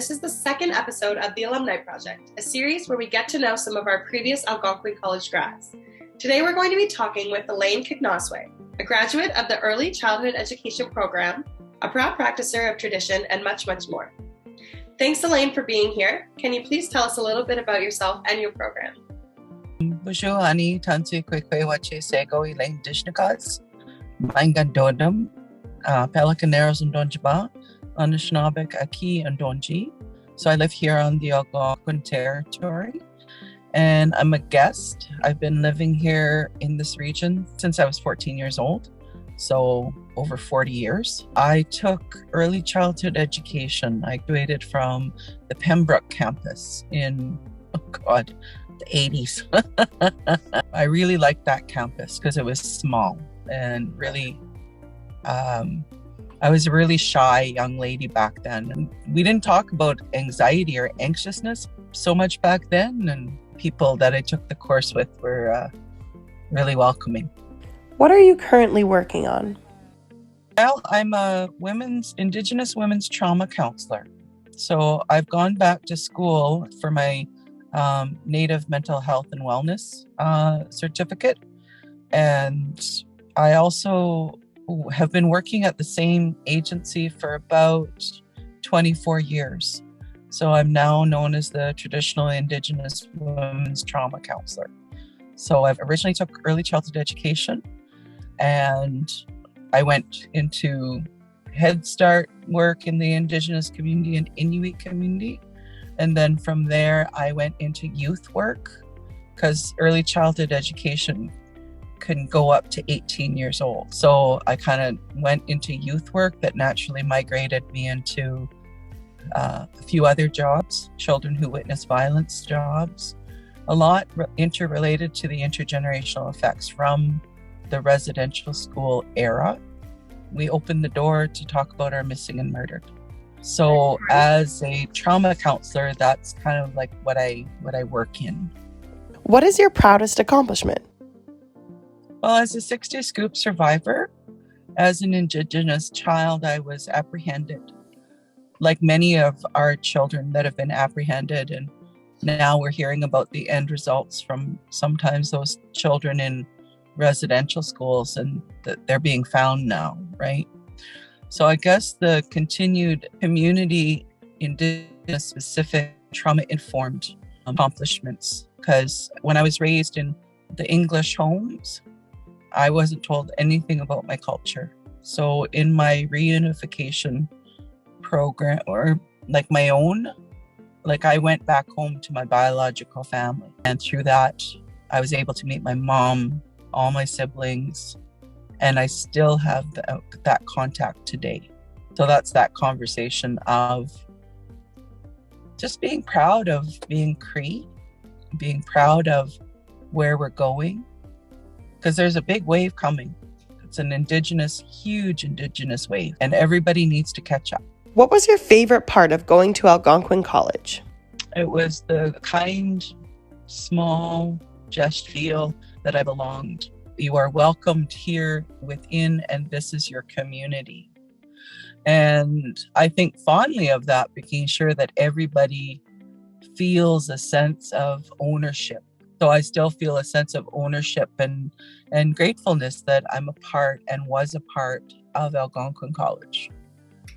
this is the second episode of the Alumni Project, a series where we get to know some of our previous Algonquin College grads. Today we're going to be talking with Elaine Kicknosway, a graduate of the Early Childhood Education Program, a proud practicer of tradition, and much, much more. Thanks, Elaine, for being here. Can you please tell us a little bit about yourself and your program? Bonjour, Ani. Tansi kwekwe wache sego Elaine Dishnikas. Maingandodam, Pelicaneros and Donjiba, Anishinabek Aki and Donji. So I live here on the Algonquin territory, and I'm a guest. I've been living here in this region since I was 14 years old, so over 40 years. I took early childhood education. I graduated from the Pembroke campus in, the 80s. I really liked that campus because it was small and really, I was a really shy young lady back then. And we didn't talk about anxiety or anxiousness so much back then. And people that I took the course with were really welcoming. What are you currently working on? Well, I'm a Indigenous women's trauma counselor. So I've gone back to school for my Native Mental Health and Wellness certificate. And I also have been working at the same agency for about 24 years. So I'm now known as the traditional Indigenous women's trauma counselor. So I've originally took early childhood education, and I went into Head Start work in the Indigenous community and Inuit community. And then from there, I went into youth work because early childhood education can go up to 18 years old. So I kind of went into youth work that naturally migrated me into a few other jobs, children who witness violence jobs, a lot interrelated to the intergenerational effects from the residential school era. We opened the door to talk about our missing and murdered. So as a trauma counselor, that's kind of like what I work in. What is your proudest accomplishment? Well, as a 60 Scoop survivor, as an Indigenous child, I was apprehended. Like many of our children that have been apprehended, and now we're hearing about the end results from sometimes those children in residential schools, and that they're being found now, right? So I guess the continued community Indigenous specific trauma-informed accomplishments, because when I was raised in the English homes, I wasn't told anything about my culture. So in my reunification program, or like my own, like I went back home to my biological family. And through that, I was able to meet my mom, all my siblings, and I still have that contact today. So that's that conversation of just being proud of being Cree, being proud of where we're going, because there's a big wave coming. It's an huge Indigenous wave, and everybody needs to catch up. What was your favorite part of going to Algonquin College? It was the kind, small, just feel that I belonged. You are welcomed here within, and this is your community. And I think fondly of that, making sure that everybody feels a sense of ownership. So I still feel a sense of ownership and gratefulness that I'm a part and was a part of Algonquin College.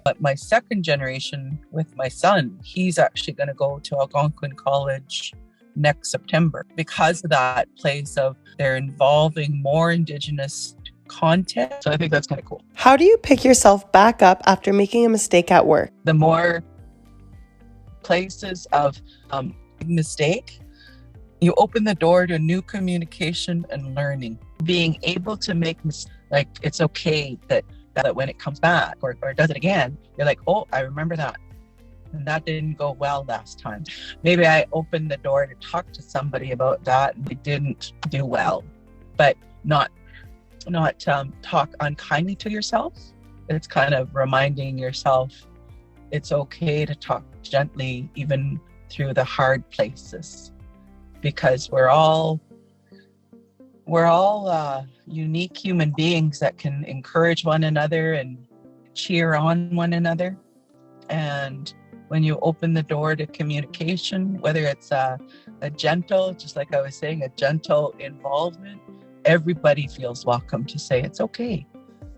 But my second generation with my son, he's actually going to go to Algonquin College next September because of that place of they're involving more Indigenous content. So I think that's kind of cool. How do you pick yourself back up after making a mistake at work? The more places of mistake, you open the door to new communication and learning. Being able to make like it's okay that when it comes back or does it again, you're like, oh, I remember that. And that didn't go well last time. Maybe I opened the door to talk to somebody about that and they didn't do well. But not talk unkindly to yourself. It's kind of reminding yourself it's okay to talk gently even through the hard places, because we're all unique human beings that can encourage one another and cheer on one another. And when you open the door to communication, whether it's a gentle, just like I was saying, a gentle involvement, everybody feels welcome to say it's okay.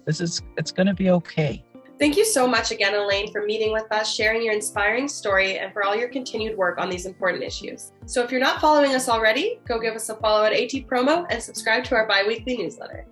It's going to be okay. Thank you so much again, Elaine, for meeting with us, sharing your inspiring story, and for all your continued work on these important issues. So if you're not following us already, go give us a follow at AT Promo and subscribe to our bi-weekly newsletter.